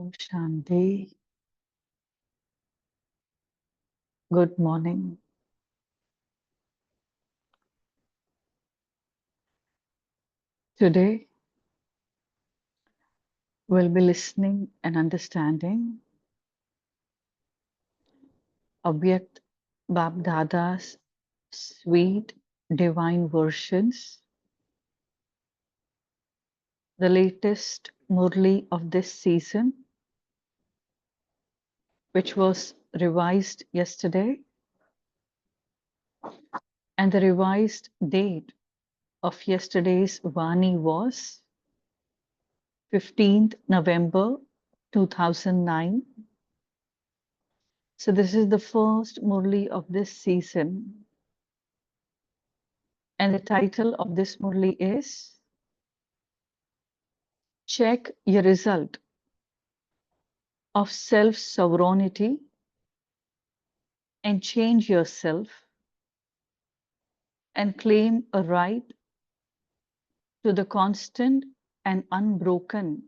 Om Shanti. Good morning. Today we'll be listening and understanding Avyakt BapDada's sweet divine versions, the latest Murli of this season, which was revised yesterday, and the revised date of yesterday's Vani was 15th November 2009. So this is the first Murli of this season. And the title of this Murli is Check Your Result of Self-Sovereignty and Change Yourself and Claim a Right to the Constant and Unbroken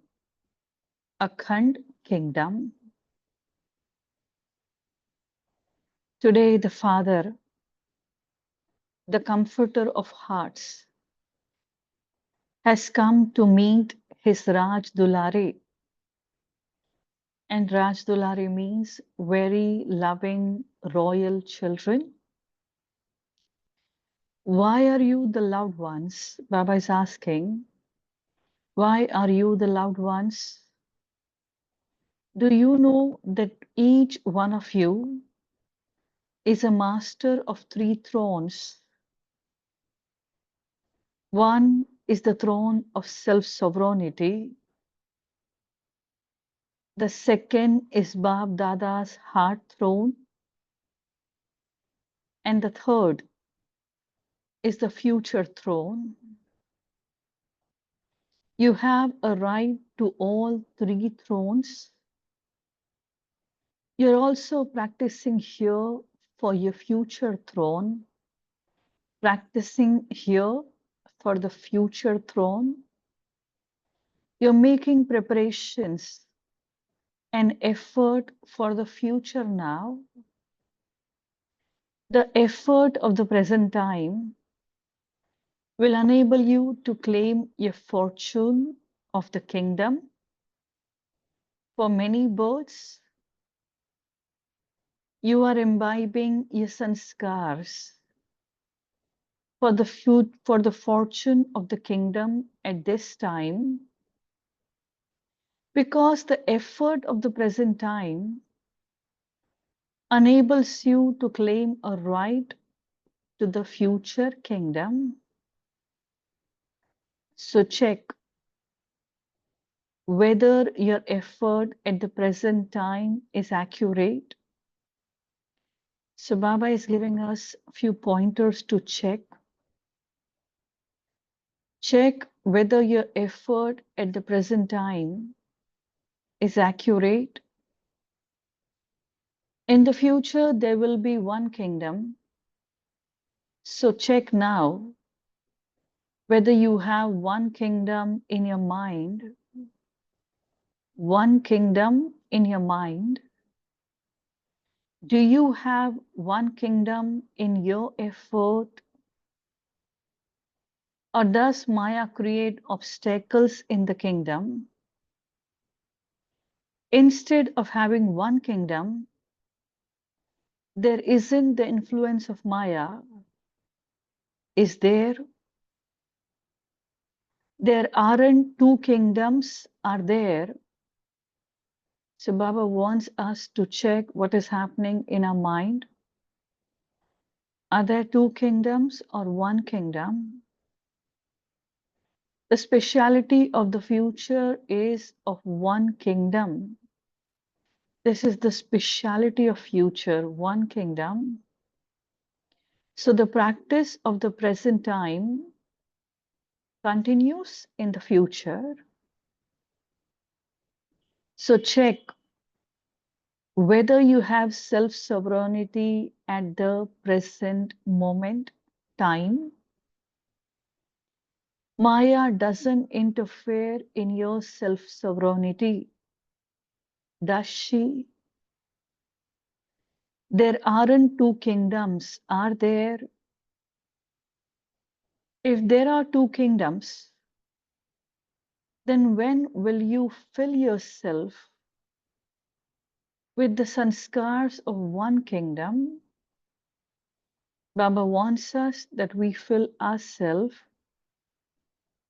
Akhand Kingdom. Today, the Father, the Comforter of Hearts, has come to meet his Raj Dulare. And Raj Dulare means very loving royal children. Why are you the loved ones? Baba is asking, why are you the loved ones? Do you know that each one of you is a master of three thrones? One is the throne of self-sovereignty. The second is BapDada's heart throne. And the third is the future throne. You have a right to all three thrones. You're also practicing here for your future throne, practicing here for the future throne. You're making preparations and effort for the future now. The effort of the present time will enable you to claim your fortune of the kingdom for many births. You are imbibing your sanskars for the fortune of the kingdom at this time, because the effort of the present time enables you to claim a right to the future kingdom. So check whether your effort at the present time is accurate. So Baba is giving us a few pointers to check. Check whether your effort at the present time is accurate. In the future, there will be one kingdom. So check now whether you have one kingdom in your mind, one kingdom in your mind. Do you have one kingdom in your effort? Or does Maya create obstacles in the kingdom? Instead of having one kingdom, there isn't the influence of Maya. Is there? There aren't two kingdoms, are there? So Baba wants us to check what is happening in our mind. Are there two kingdoms or one kingdom? The speciality of the future is of one kingdom. This is the speciality of future, one kingdom. So the practice of the present time continues in the future. So check whether you have self-sovereignty at the present moment, time. Maya doesn't interfere in your self-sovereignty. Does she? There aren't two kingdoms, are there? If there are two kingdoms, then when will you fill yourself with the sanskars of one kingdom? Baba wants us that we fill ourselves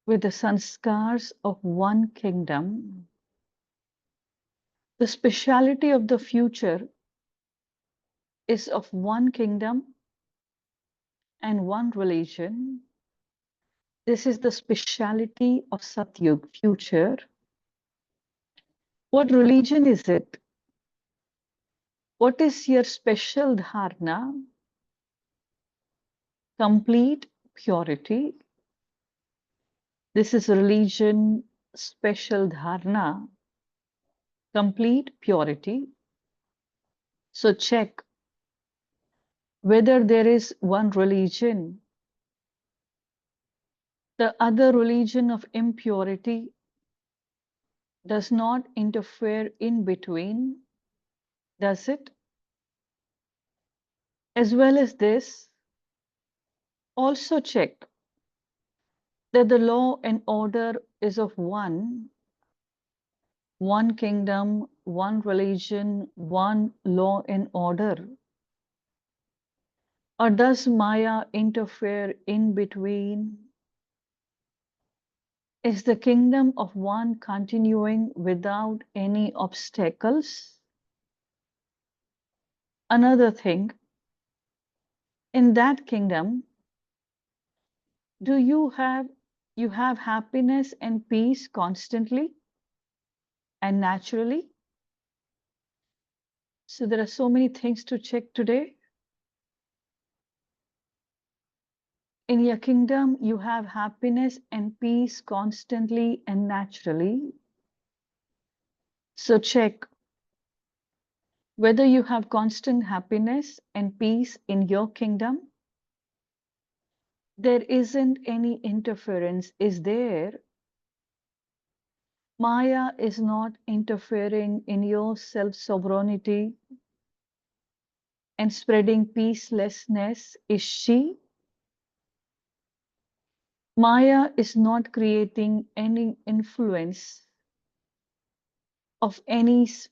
with the sanskars of one kingdom. The speciality of the future is of one kingdom and one religion. This is the speciality of Satyug future. What religion is it? What is your special dharna? Complete purity. This is religion special dharna. Complete purity. So check whether there is one religion. The other religion of impurity does not interfere in between, does it? As well as this, also check that the law and order is of one kingdom, one religion, one law and order. Or does Maya interfere in between? Is the kingdom of one continuing without any obstacles? Another thing, in that kingdom, do you have happiness and peace constantly and naturally? So there are so many things to check today. In your kingdom, you have happiness and peace constantly and naturally. So check whether you have constant happiness and peace in your kingdom. There isn't any interference, is there? Maya is not interfering in your self-sovereignty and spreading peacelessness, is she? Maya is not creating any influence of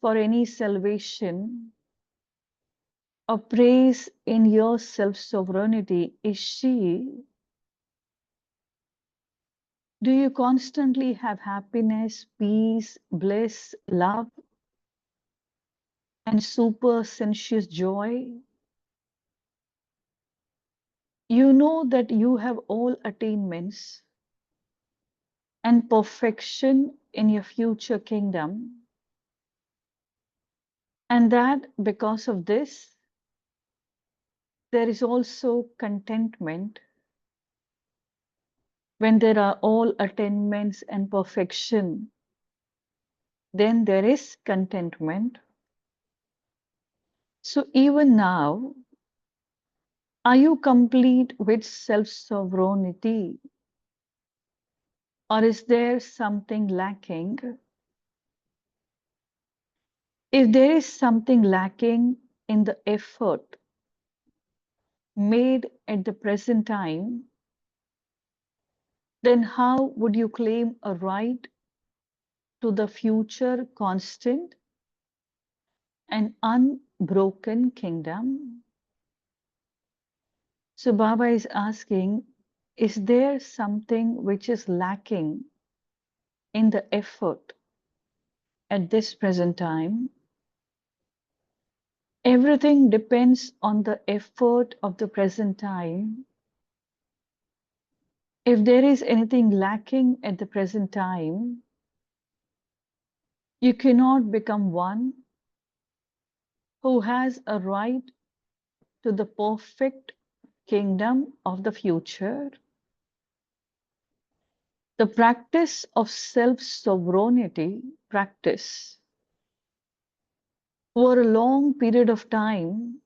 for any salvation or praise in your self-sovereignty, is she? Do you constantly have happiness, peace, bliss, love, and super sensuous joy? You know that you have all attainments and perfection in your future kingdom, and that because of this, there is also contentment. When there are all attainments and perfection, then there is contentment. So even now, are you complete with self-sovereignty? Or is there something lacking? If there is something lacking in the effort made at the present time, then how would you claim a right to the future constant and unbroken kingdom? So Baba is asking, is there something which is lacking in the effort at this present time? Everything depends on the effort of the present time. If there is anything lacking at the present time, you cannot become one who has a right to the perfect kingdom of the future. The practice of self-sovereignty practice over a long period of time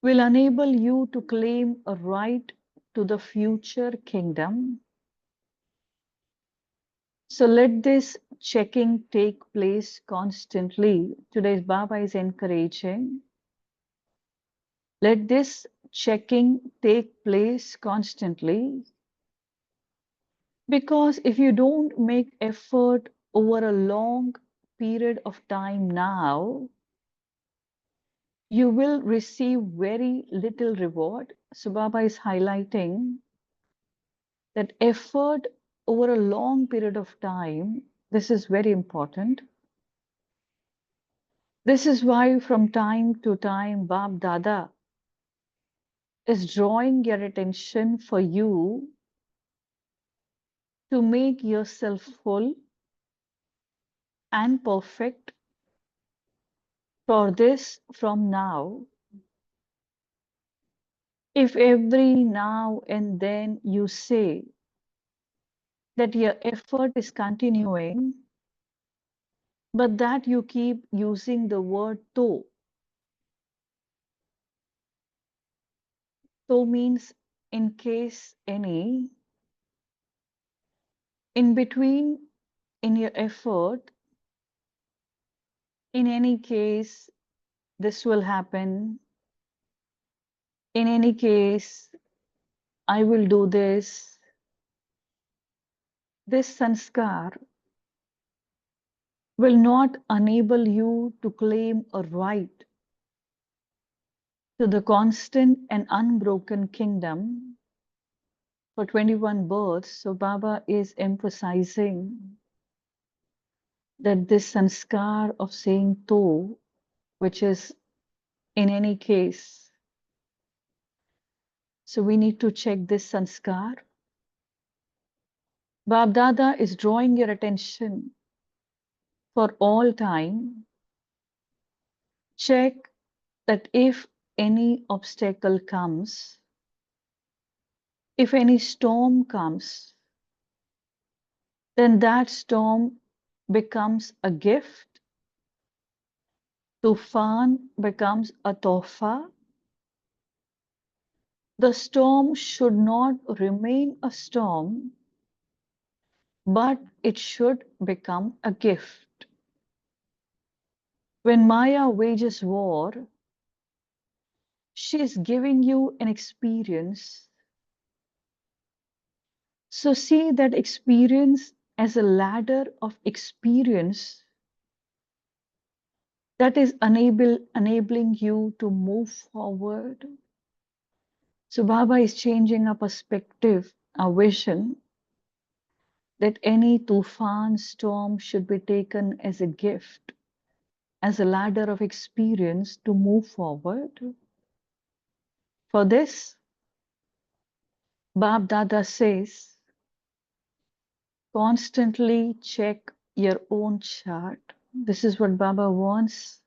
will enable you to claim a right to the future kingdom. So let this checking take place constantly. Today's Baba is encouraging. Let this checking take place constantly, because if you don't make effort over a long period of time now, you will receive very little reward. So Baba is highlighting that effort over a long period of time, this is very important. This is why from time to time BapDada is drawing your attention for you to make yourself full and perfect for this from now. If every now and then you say that your effort is continuing, but that you keep using the word to means in case any, in between, in your effort, in any case, this will happen. In any case, I will do this. This sanskar will not enable you to claim a right to the constant and unbroken kingdom for 21 births. So Baba is emphasizing that this sanskar of saying to, which is in any case, so we need to check this sanskar. BapDada is drawing your attention for all time. Check that if any obstacle comes, if any storm comes, then that storm becomes a gift. Tufan becomes a tofa. The storm should not remain a storm, but it should become a gift. When Maya wages war, she is giving you an experience. So see that experience as a ladder of experience that is enabling you to move forward. So Baba is changing our perspective, our vision, that any tufan storm should be taken as a gift, as a ladder of experience to move forward. For this, BapDada says, constantly check your own chart. This is what Baba wants.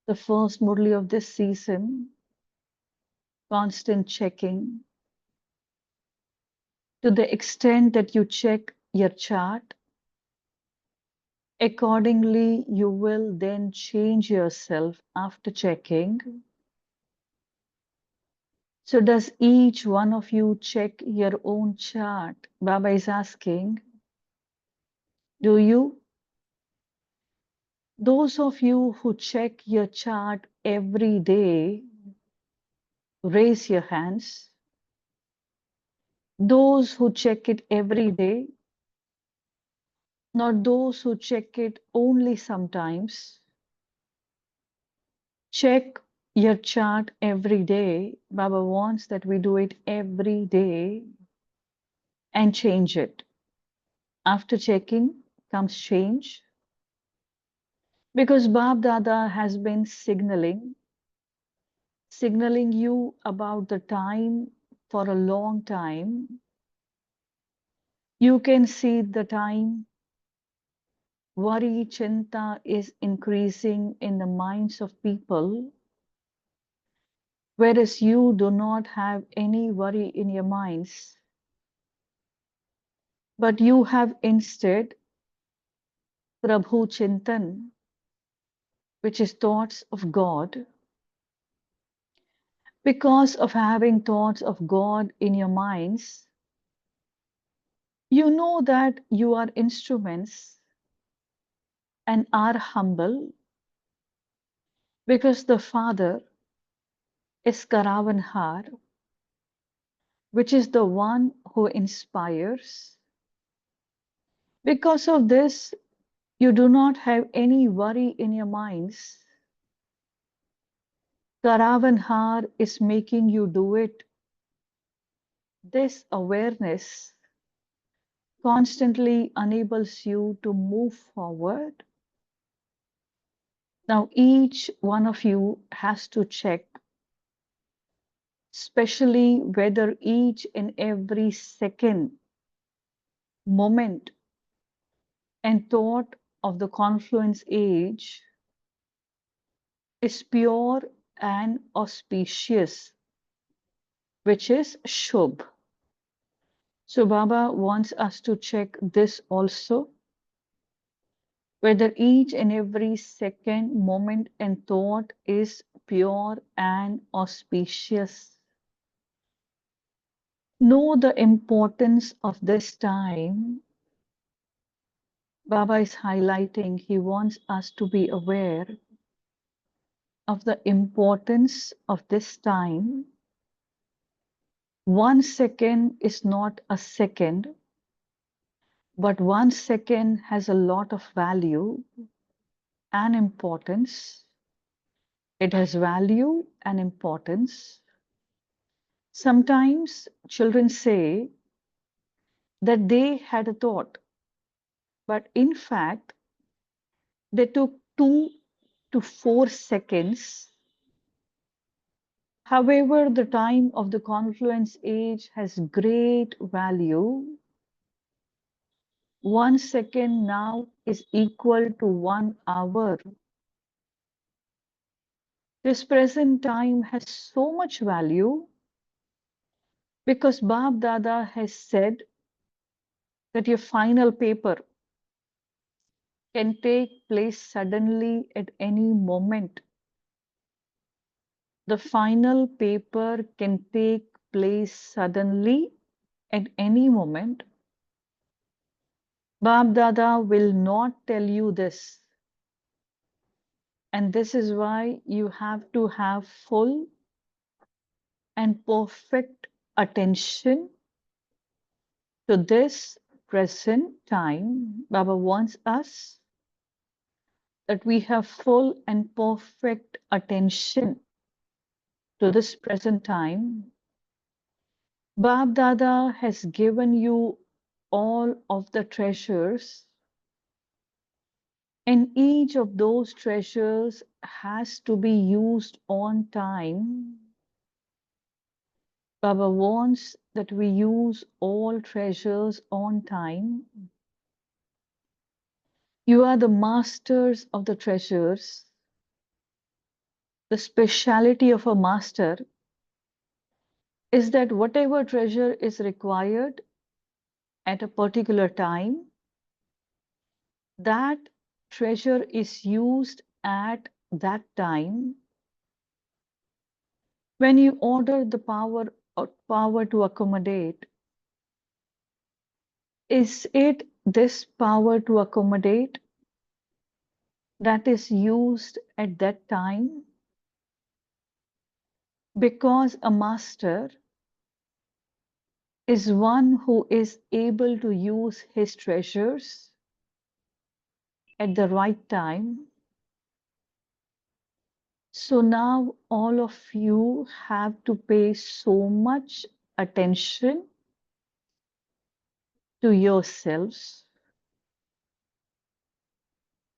The first Murli of this season, constant checking. To the extent that you check your chart, accordingly, you will then change yourself after checking. So does each one of you check your own chart? Baba is asking, do you? Those of you who check your chart every day, raise your hands. Those who check it every day, not those who check it only sometimes. Check your chart every day. Baba wants that we do it every day and change it. After checking comes change. Because BapDada has been signaling you about the time for a long time. You can see the time worry, chinta is increasing in the minds of people, whereas you do not have any worry in your minds. But you have instead Prabhu Chintan, which is thoughts of God. Because of having thoughts of God in your minds, You know that you are instruments and are humble because the Father is Karavanhar, which is the one who inspires. Because of this, you do not have any worry in your minds. Karavanhar is making you do it. This awareness constantly enables you to move forward. Now, each one of you has to check, especially whether each and every second, moment, and thought of the confluence age is pure and auspicious, which is Shubh. So, Baba wants us to check this also, whether each and every second, moment, and thought is pure and auspicious. Know the importance of this time. Baba is highlighting, he wants us to be aware of the importance of this time. 1 second is not a second, but 1 second has a lot of value and importance. It has value and importance. Sometimes children say that they had a thought, but in fact, they took 2 to 4 seconds. However, the time of the confluence age has great value. 1 second now is equal to 1 hour. This present time has so much value because BapDada has said that your final paper can take place suddenly at any moment. The final paper can take place suddenly at any moment. BapDada will not tell you this. And this is why you have to have full and perfect attention to this present time. Baba wants us that we have full and perfect attention to this present time. BapDada has given you all of the treasures, and each of those treasures has to be used on time. Baba wants that we use all treasures on time. You are the masters of the treasures. The speciality of a master is that whatever treasure is required at a particular time, that treasure is used at that time. When you order the power to accommodate, is it this power to accommodate that is used at that time? Because a master is one who is able to use his treasures at the right time. So now all of you have to pay so much attention to yourselves.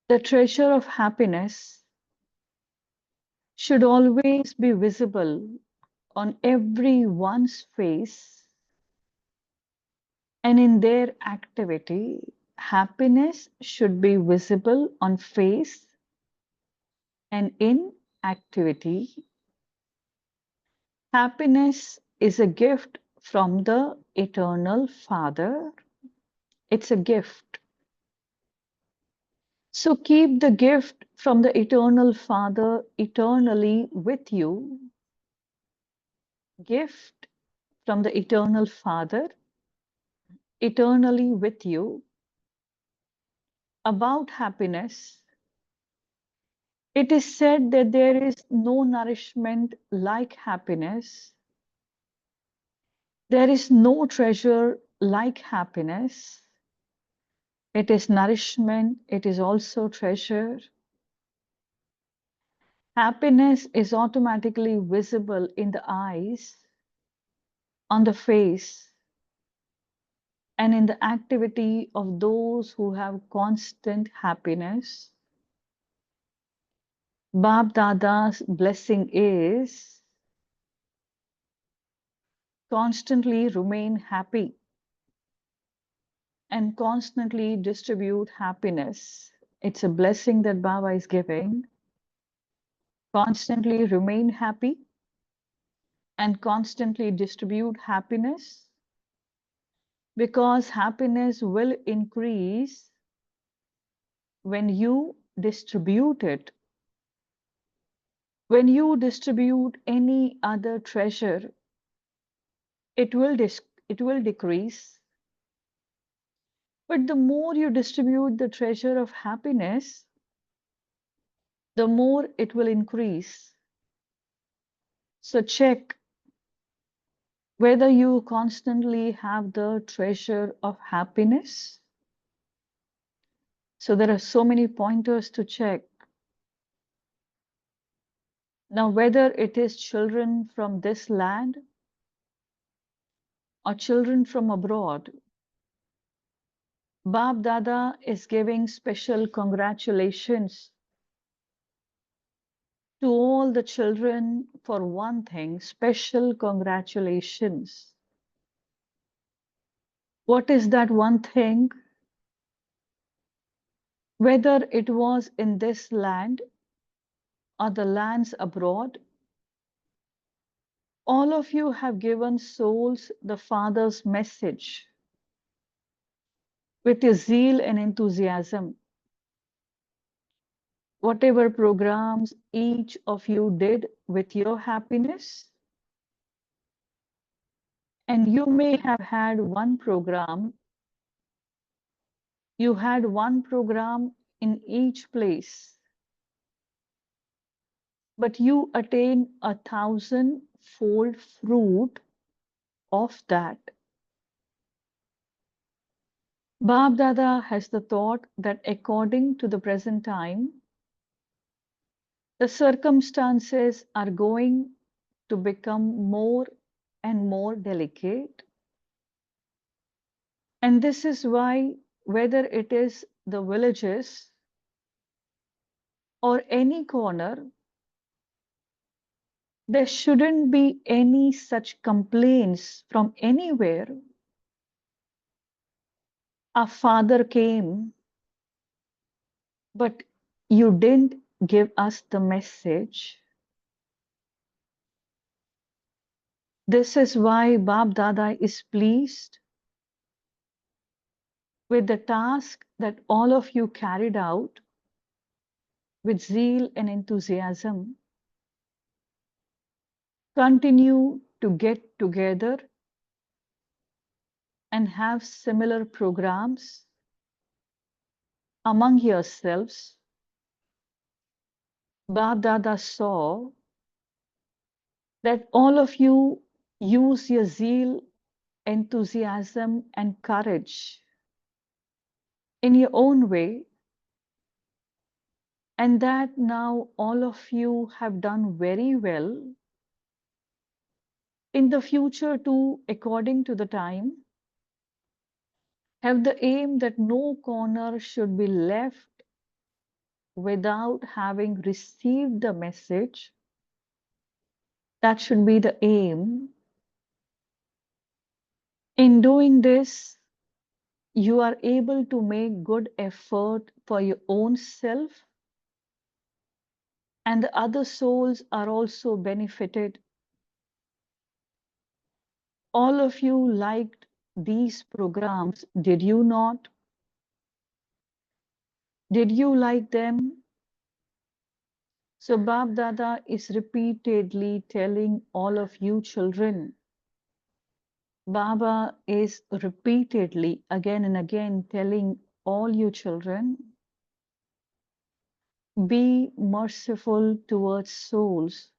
The treasure of happiness should always be visible on everyone's face and in their activity. Happiness should be visible on face and in activity. Happiness is a gift from the Eternal Father. It's a gift. So keep the gift from the Eternal Father eternally with you. Gift from the Eternal Father eternally with you about happiness. It is said that there is no nourishment like happiness. There is no treasure like happiness. It is nourishment, it is also treasure. Happiness is automatically visible in the eyes, on the face, and in the activity of those who have constant happiness. BapDada's blessing is constantly remain happy and constantly distribute happiness. It's a blessing that Baba is giving. Constantly remain happy and constantly distribute happiness, because happiness will increase when you distribute it. When you distribute any other treasure, it will decrease. But the more you distribute the treasure of happiness, the more it will increase. So check whether you constantly have the treasure of happiness. So there are so many pointers to check. Now, whether it is children from this land or children from abroad, BapDada is giving special congratulations to all the children for one thing, special congratulations. What is that one thing? Whether it was in this land or the lands abroad, all of you have given souls the Father's message with your zeal and enthusiasm. Whatever programs each of you did with your happiness, and you may have had one program, you had one program in each place, but you attain 1,000-fold fruit of that. BapDada has the thought that according to the present time, the circumstances are going to become more and more delicate. And this is why, whether it is the villages or any corner, there shouldn't be any such complaints from anywhere. Our father came, but you didn't give us the message. This is why BapDada is pleased with the task that all of you carried out with zeal and enthusiasm. Continue to get together and have similar programs among yourselves. BapDada saw that all of you use your zeal, enthusiasm, and courage in your own way, and that now all of you have done very well. In the future, too, according to the time, have the aim that no corner should be left without having received the message. That should be the aim. In doing this, you are able to make good effort for your own self, and the other souls are also benefited. All of you liked these programs, did you not? Did you like them? So BapDada is repeatedly telling all of you children, Baba is repeatedly, again and again, telling all you children, be merciful towards souls.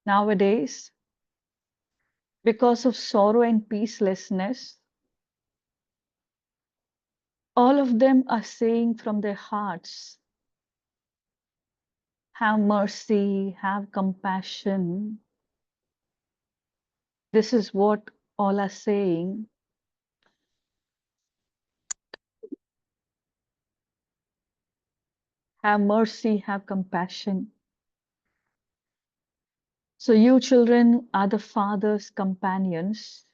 Nowadays, because of sorrow and peacelessness, all of them are saying from their hearts, have mercy, have compassion. This is what all are saying. Have mercy, have compassion. So you children are the Father's companions.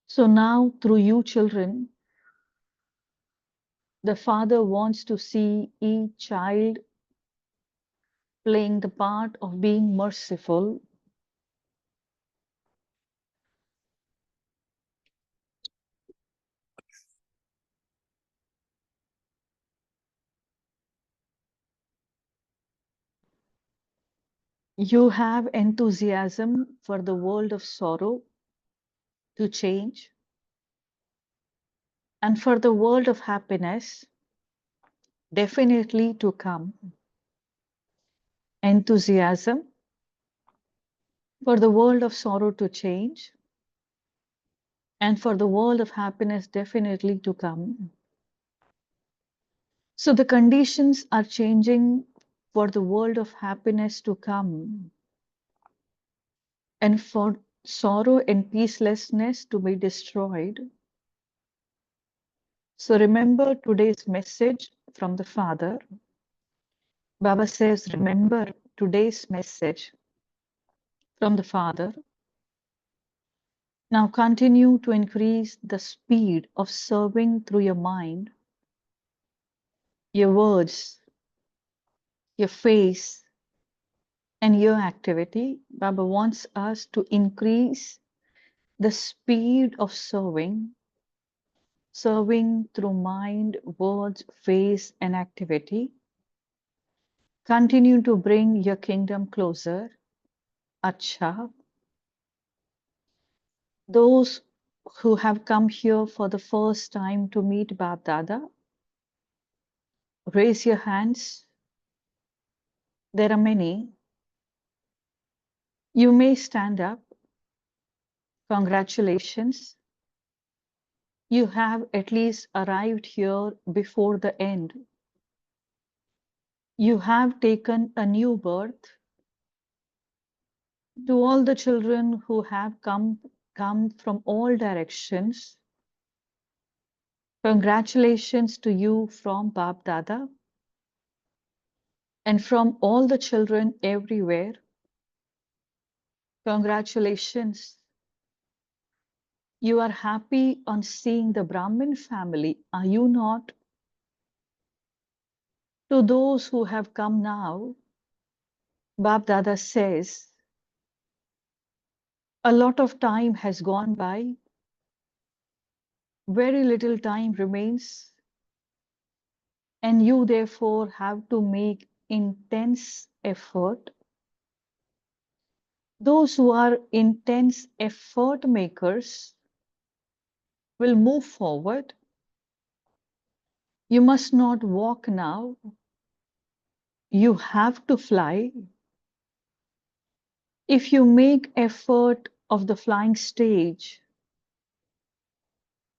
So now through you children, the Father wants to see each child playing the part of being merciful. You have enthusiasm for the world of sorrow to change, and for the world of happiness definitely to come. Enthusiasm for the world of sorrow to change, and for the world of happiness definitely to come. So the conditions are changing for the world of happiness to come, and for sorrow and peacelessness to be destroyed. So remember today's message from the Father. Baba says, remember today's message from the Father. Now continue to increase the speed of serving through your mind, your words, your face, and your activity. Baba wants us to increase the speed of serving through mind, words, face, and activity. Continue to bring your kingdom closer. Acha. Those who have come here for the first time to meet BapDada, raise your hands. There are many. You may stand up. Congratulations. You have at least arrived here before the end. You have taken a new birth. To all the children who have come from all directions, congratulations to you from BapDada and from all the children everywhere. Congratulations. You are happy on seeing the Brahmin family, are you not? To those who have come now, BapDada says, a lot of time has gone by, very little time remains, and you therefore have to make intense effort. Those who are intense effort makers will move forward. You must not walk now. You have to fly. If you make effort of the flying stage,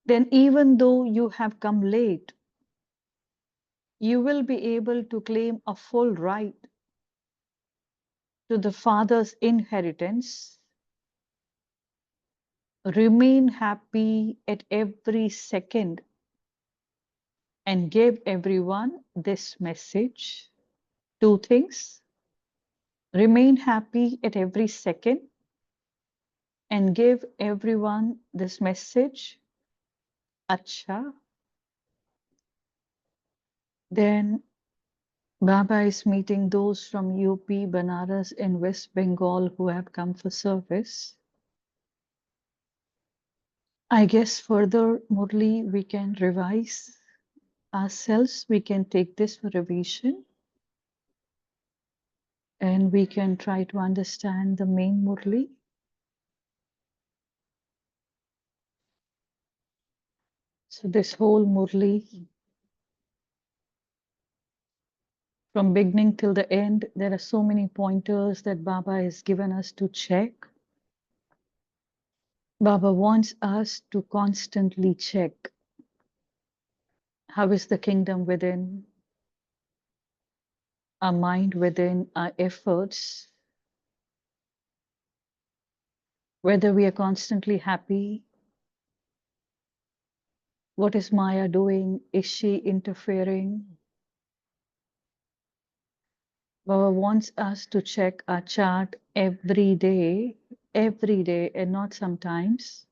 then even though you have come late, you will be able to claim a full right to the Father's inheritance. Remain happy at every second and give everyone this message. Two things. Remain happy at every second and give everyone this message. Acha. Then Baba is meeting those from UP, Banaras, and West Bengal who have come for service. I guess further, Murli, we can revise ourselves. We can take this for revision. And we can try to understand the main Murli. So this whole Murli, from beginning till the end, there are so many pointers that Baba has given us to check. Baba wants us to constantly check. How is the kingdom within, our mind within, our efforts? Whether we are constantly happy. What is Maya doing? Is she interfering? Baba wants us to check our chart every day, and not sometimes.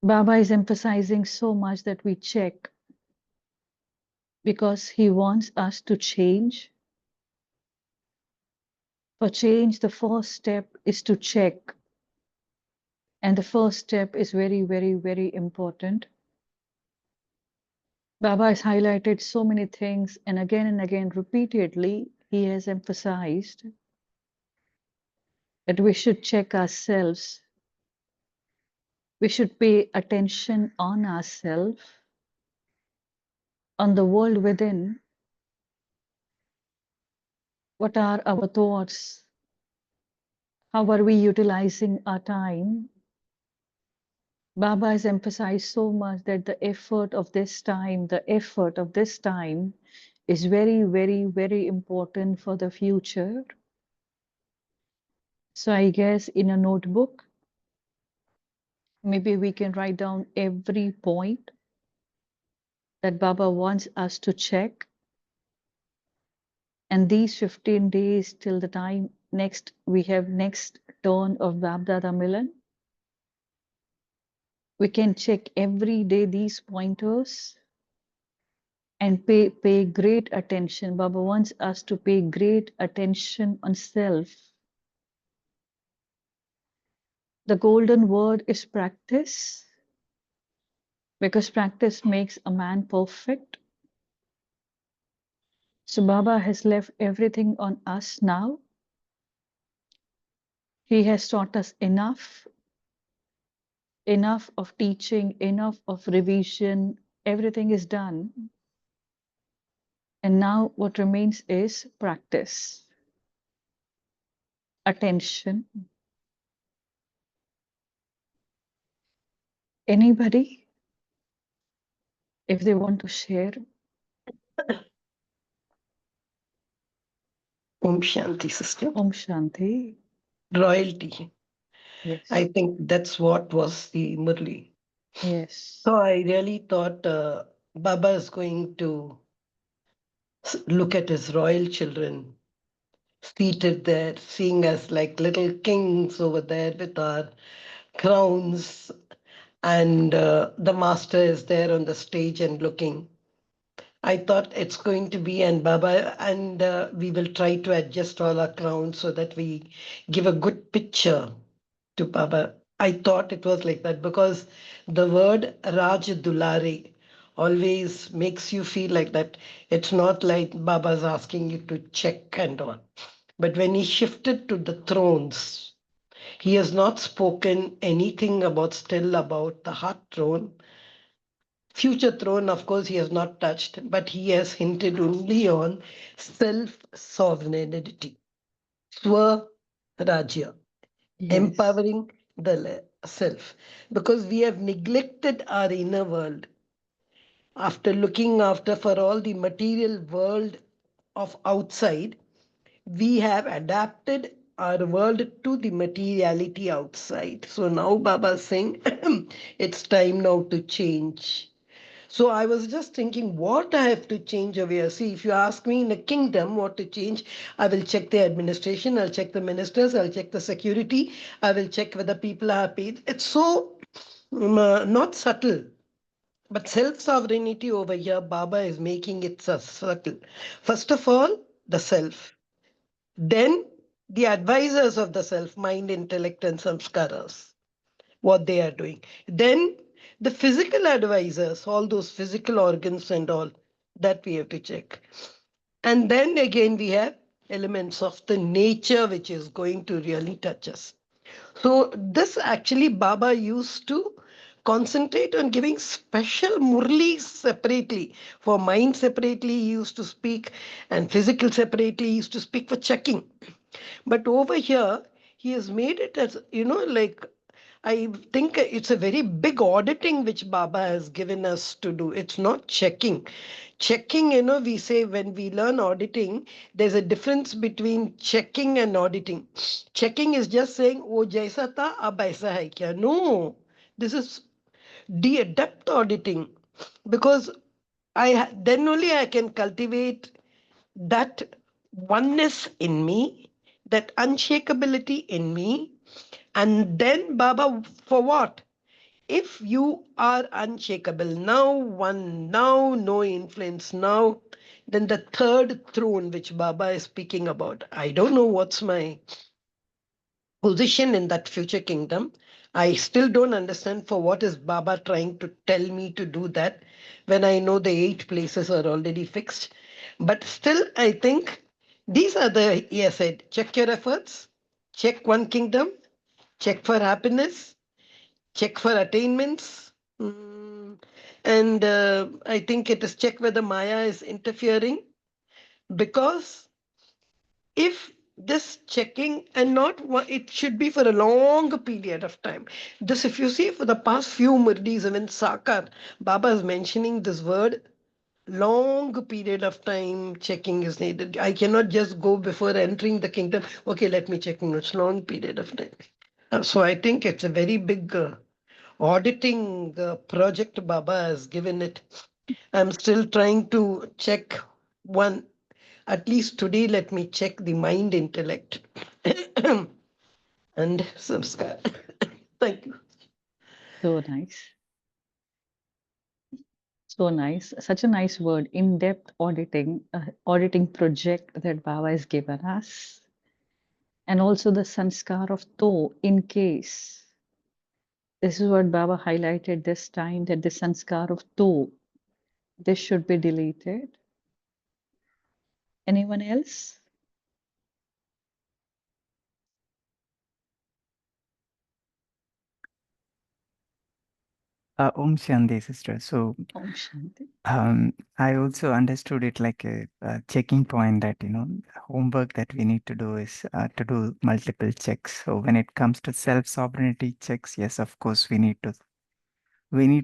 Baba is emphasizing so much that we check because he wants us to change. For change, the first step is to check. And the first step is very, very, very important. Baba has highlighted so many things, and again, repeatedly, he has emphasized that we should check ourselves. We should pay attention on ourselves, on the world within. What are our thoughts? How are we utilizing our time? Baba has emphasized so much that the effort of this time is very, very, very important for the future. So I guess in a notebook, maybe we can write down every point that Baba wants us to check. And these 15 days till the time we have next turn of BapDada Milan, we can check every day these pointers and pay great attention. Baba wants us to pay great attention on self. The golden word is practice, because practice makes a man perfect. So Baba has left everything on us now. He has taught us enough of teaching, enough of revision. Everything is done. And now what remains is practice, attention. Anybody, if they want to share? Om Shanti, sister. Om Shanti. Royalty. Yes. I think that's what was the Murli. Yes. So I really thought Baba is going to look at his royal children seated there, seeing us like little kings over there with our crowns, and the master is there on the stage and looking. I thought it's going to be, and Baba, and we will try to adjust all our crowns so that we give a good picture to Baba. I thought it was like that because the word Raj Dulare always makes you feel like that. It's not like Baba's asking you to check and all. But when he shifted to the thrones, he has not spoken anything still about the heart throne. Future throne, of course, he has not touched, but he has hinted only on self sovereignty, Swa Rajya, Yes. empowering the self. Because we have neglected our inner world after looking after for all the material world of outside. We have adapted our world to the materiality outside. So now Baba is saying it's time now to change. So I was just thinking what I have to change over here. See, if you ask me in a kingdom what to change, I will check the administration, I'll check the ministers, I'll check the security, I will check whether people are paid. It's so not subtle. But self sovereignty over here, Baba is making it subtle. First of all, the self. Then the advisors of the self, mind, intellect, and samskaras, what they are doing. Then the physical advisors, all those physical organs and all, that we have to check. And then again, we have elements of the nature which is going to really touch us. So this actually Baba used to concentrate on giving special murlis separately. For mind separately, he used to speak, and physical separately, he used to speak for checking. But over here, he has made it as, like, I think it's a very big auditing which Baba has given us to do. It's not checking. Checking, we say when we learn auditing, there's a difference between checking and auditing. Checking is just saying, oh, jaisa tha, ab aisa hai kya? No, this is depth auditing, because then only I can cultivate that oneness in me, that unshakability in me. And then, Baba, for what? If you are unshakable now, one now, no influence now, then the third throne which Baba is speaking about, I don't know what's my position in that future kingdom. I still don't understand for what is Baba trying to tell me to do that when I know the 8 places are already fixed. But still, I think these are the, yes, I said, check your efforts, check one kingdom, check for happiness, check for attainments. And I think it is check whether Maya is interfering, because if this checking, and not one, it should be for a long period of time. This, if you see, for the past few murdis, even Sakar, Baba is mentioning this word, long period of time checking is needed. I cannot just go before entering the kingdom, okay, let me check. No, it's long period of time. So I think it's a very big auditing project Baba has given it. I'm still trying to check one. At least today, let me check the mind intellect and samskar. Thank you. So nice. So nice. Such a nice word. In-depth auditing, auditing project that Baba has given us. And also the sanskar of to, in case. This is what Baba highlighted this time, that the sanskar of to, this should be deleted. Anyone else? Om Shanti, sister. So, Om Shanti. I also understood it like a checking point that, homework that we need to do is to do multiple checks. So when it comes to self-sovereignty checks, yes, of course, we need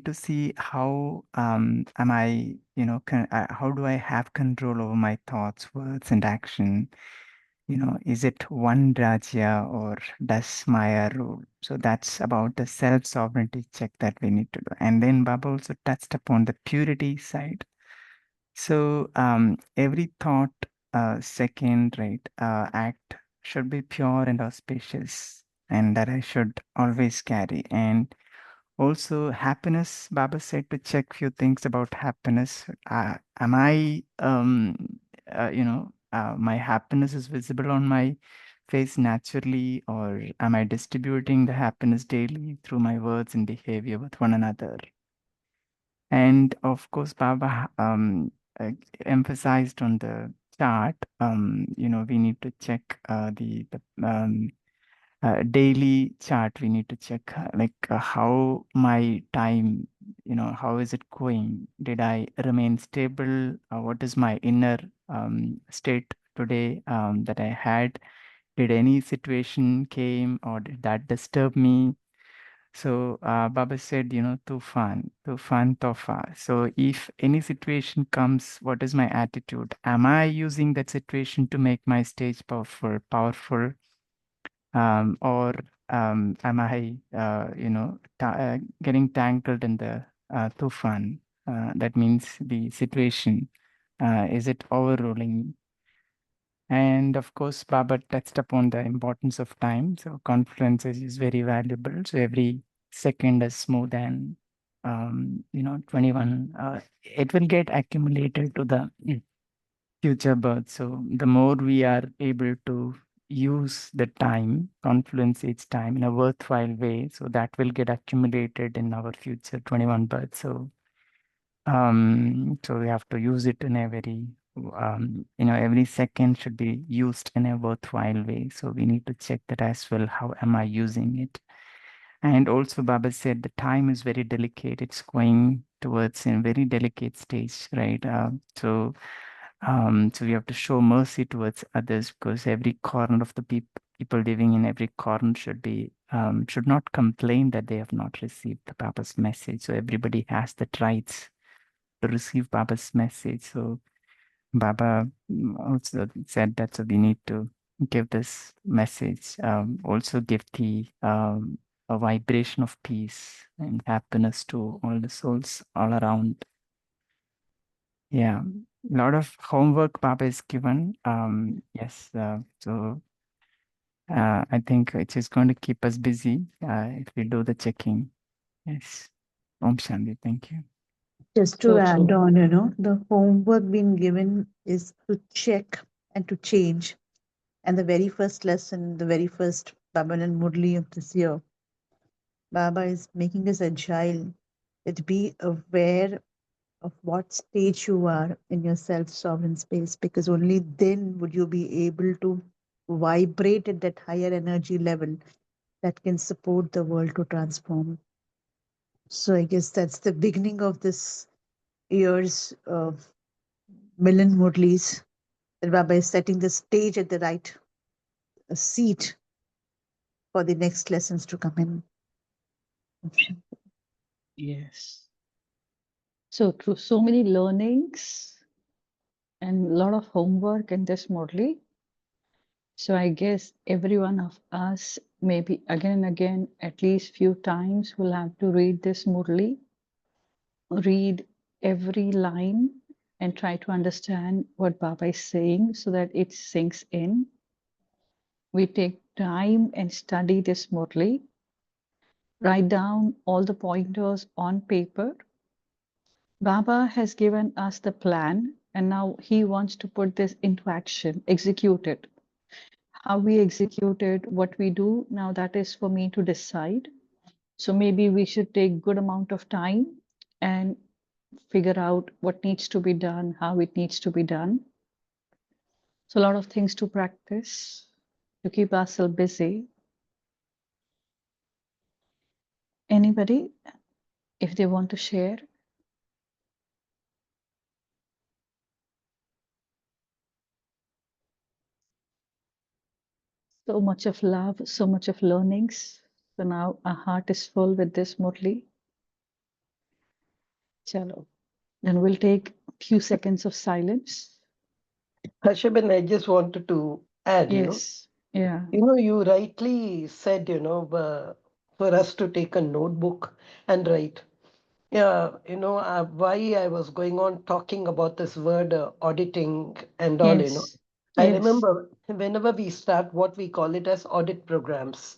to see how am I, how do I have control over my thoughts, words, and action? Is it one Rajya or does Maya rule? So that's about the self-sovereignty check that we need to do. And then Baba also touched upon the purity side. So every thought, second, right, act should be pure and auspicious, and that I should always carry. And also, happiness, Baba said to check few things about happiness. Am I, my happiness is visible on my face naturally, or am I distributing the happiness daily through my words and behavior with one another? And of course, Baba uh, emphasized on the chart. We need to check the daily chart. We need to check how my time, how is it going? Did I remain stable? What is my inner state today that I had? Did any situation came or did that disturb me? So Baba said, tufan, tofa. So if any situation comes, what is my attitude? Am I using that situation to make my stage powerful, or am I, getting tangled in the tufan? That means the situation. Is it overruling me? And of course, Baba touched upon the importance of time. So confluence is very valuable. So every second is more than 21. It will get accumulated to the future birth. So the more we are able to use the time, confluence each time in a worthwhile way, so that will get accumulated in our future 21 births. So we have to use it in a very every second should be used in a worthwhile way. So we need to check that as well. How am I using it? And also, Baba said the time is very delicate. It's going towards a very delicate stage, right? So we have to show mercy towards others, because every corner of the people living in every corner should not complain that they have not received the Baba's message. So everybody has the rights to receive Baba's message. So Baba also said that, so we need to give this message, also give the a vibration of peace and happiness to all the souls all around. Yeah, a lot of homework Baba is given. Yes, so I think it is going to keep us busy if we do the checking. Yes. Om Shanti. Thank you. Just to So add true. on, the homework being given is to check and to change. And the very first lesson, the very first Baban and Murli of this year, Baba is making us agile, that be aware of what stage you are in your self sovereign space, because only then would you be able to vibrate at that higher energy level that can support the world to transform. So I guess that's the beginning of this year's Milan Murlis, that Baba is setting the stage at the right seat for the next lessons to come in. Yes. So through so many learnings and a lot of homework in this Murli. So I guess every one of us, maybe again and again, at least few times, will have to read this Murli, read every line and try to understand what Baba is saying so that it sinks in. We take time and study this Murli, write down all the pointers on paper. Baba has given us the plan, and now he wants to put this into action, execute it. How we execute it, what we do, now that is for me to decide. So maybe we should take good amount of time and figure out what needs to be done, how it needs to be done. So a lot of things to practice to keep ourselves busy. Anybody, if they want to share? So much of love, so much of learnings. So now our heart is full with this Murli. Chalo. Then we'll take a few seconds of silence. Harshaben, I just wanted to add, Yes. Yeah. you rightly said, for us to take a notebook and write. Yeah, why I was going on talking about this word auditing and all, Yes. I Yes. remember whenever we start what we call it as audit programs,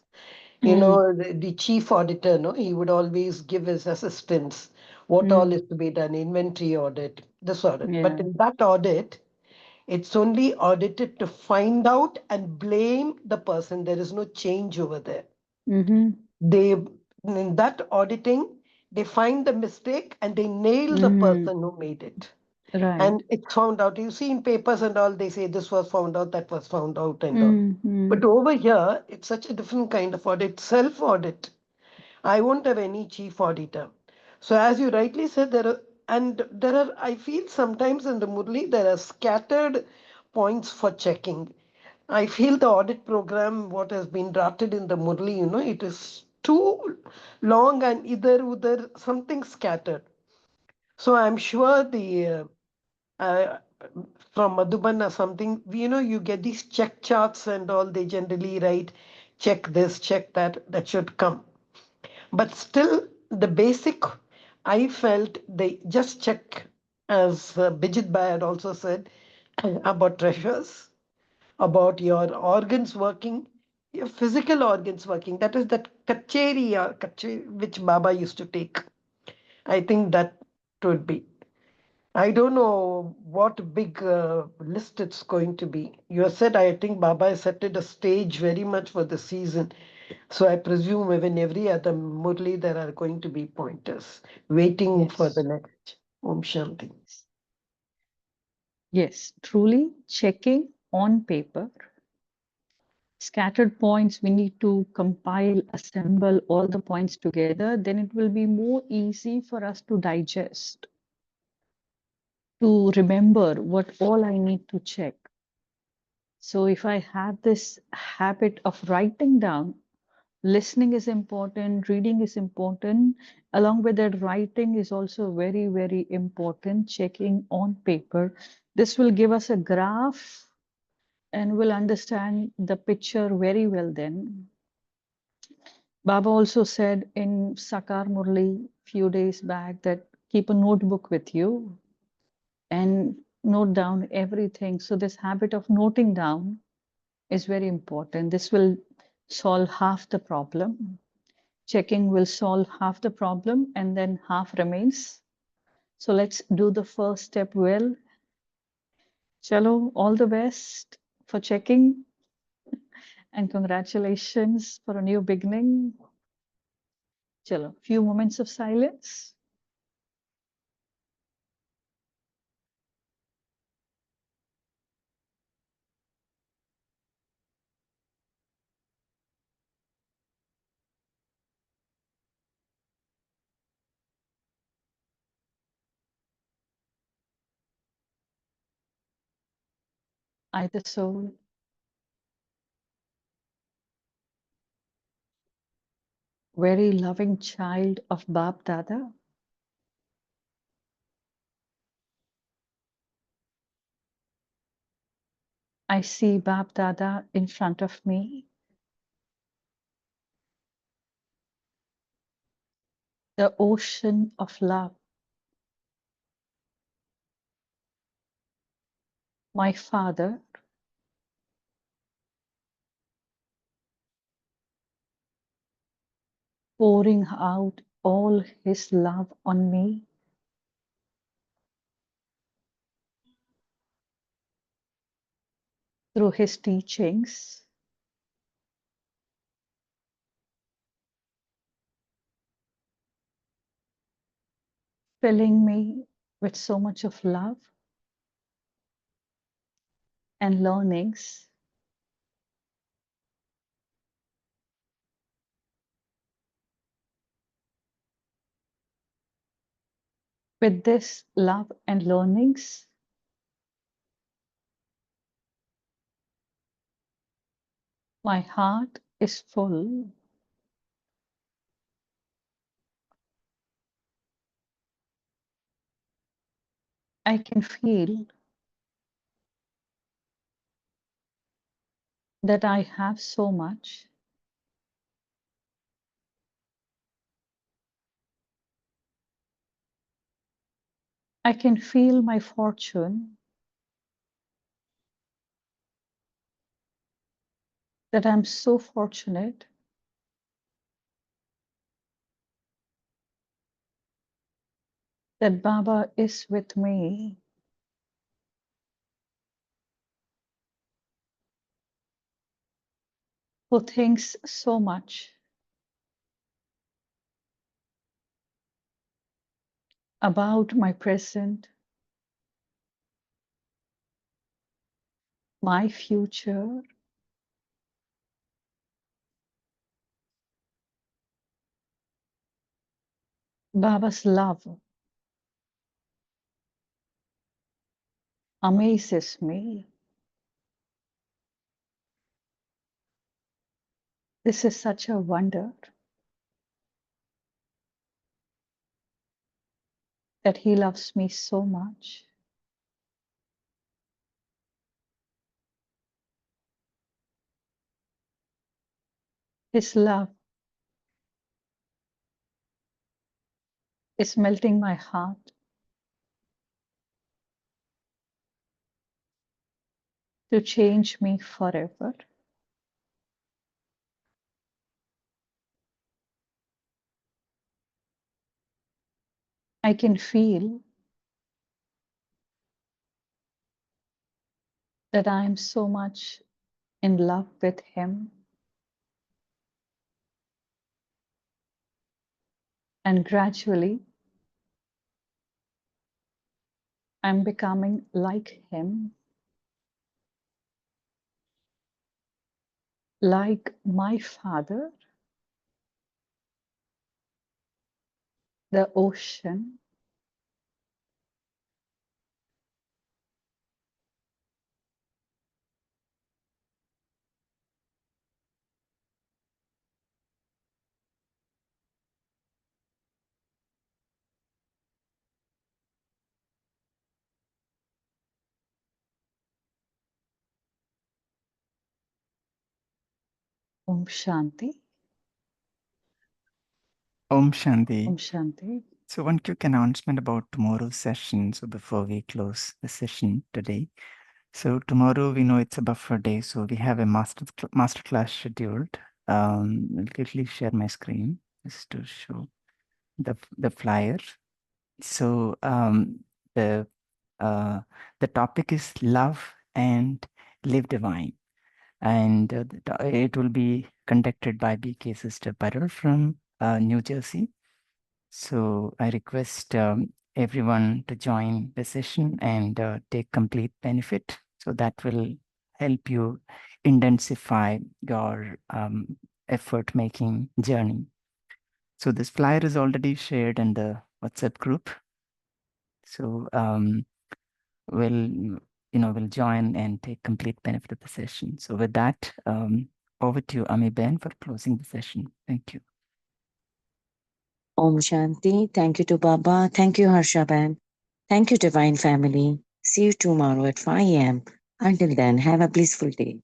Mm, the chief auditor, no, he would always give his assistants what all mm, is to be done, inventory audit, this audit. But yeah. in that audit, it's only audited to find out and blame the person. There is no change over there. Mm-hmm. They, in that auditing, they find the mistake and they nail the Mm-hmm. person who made it. Right. And it's found out. You see in papers and all, they say this was found out, that was found out, and all. Mm-hmm. But over here, it's such a different kind of audit, self audit. I won't have any chief auditor. So as you rightly said, I feel sometimes in the Murli, there are scattered points for checking. I feel the audit program, what has been drafted in the Murli, it is too long and either something scattered. So I'm sure uh, from Madhuban or something, you get these check charts and all, they generally write, check this, check that, that should come. But still, the basic, I felt they just check, as Bijit Bhai had also said, about treasures, about your organs working, your physical organs working. That is that kacheri which Baba used to take. I think that would be. I don't know what big list it's going to be. You have said, I think Baba has set it a stage very much for the season. So I presume even every other Murli there are going to be pointers waiting for the Yes. next Om Shanti. Yes, truly checking on paper. Scattered points, we need to compile, assemble all the points together. Then it will be more easy for us to digest, to remember what all I need to check. So if I have this habit of writing down, listening is important, reading is important. Along with that, writing is also very, very important, checking on paper. This will give us a graph and we'll understand the picture very well then. Baba also said in Sakar Murli few days back that keep a notebook with you and note down everything. So this habit of noting down is very important. This will solve half the problem. Checking will solve half the problem and then half remains. So let's do the first step well. Chalo, all the best for checking and congratulations for a new beginning. Chalo, few moments of silence. Either soul, very loving child of BapDada. I see BapDada in front of me, the ocean of love. My father, pouring out all his love on me, through his teachings, filling me with so much of love and learnings. With this love and learnings, my heart is full. I can feel that I have so much. I can feel my fortune, that I'm so fortunate that Baba is with me. Who thinks so much about my present, my future, Baba's love amazes me. This is such a wonder that he loves me so much. His love is melting my heart to change me forever. I can feel that I am so much in love with him, and gradually I'm becoming like him, like my father, the ocean, Om Shanti, Om Shanti. Om Shanti. So one quick announcement about tomorrow's session. So before we close the session today, so tomorrow we know it's a buffer day, so we have a master class scheduled. I'll quickly share my screen just to show the flyer. So the topic is love and live divine, and it will be conducted by BK Sister Parul from New Jersey. So I request everyone to join the session and take complete benefit. So that will help you intensify your effort making journey. So this flyer is already shared in the WhatsApp group. So we'll join and take complete benefit of the session. So with that, over to you, Ami Ben, for closing the session. Thank you. Om Shanti. Thank you to Baba. Thank you, Harshaban. Thank you, Divine Family. See you tomorrow at 5 a.m. Until then, have a blissful day.